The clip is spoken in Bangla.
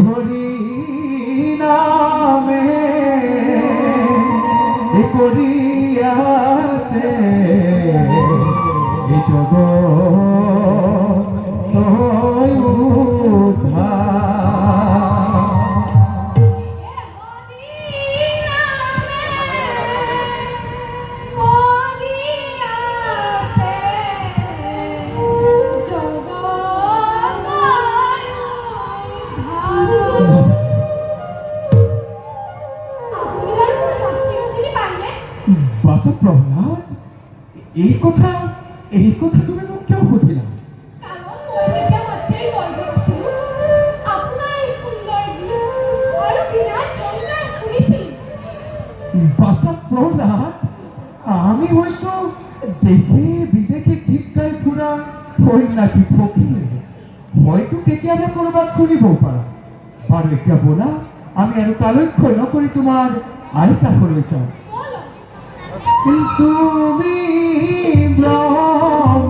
হরি নামে করিয়াছে এ জগৎ প্রহ্লাদ, এই কথা তুমি মোক কিয় সুধিলা? প্রহ্লাদ, আমি হইছো দেশে বিদেশে গীত গাই ফুৰা সন্যাসী ফকীৰ, হয়তো কেতিয়াবা কৰবাত শুনিবও পাৰা। আৰু এতিয়া ব'লা আমি আৰু কালক্ষ্য নকৰি তোমাৰ আইতাঘৰলৈ যাওঁ। তুমি ব্ৰহ্ম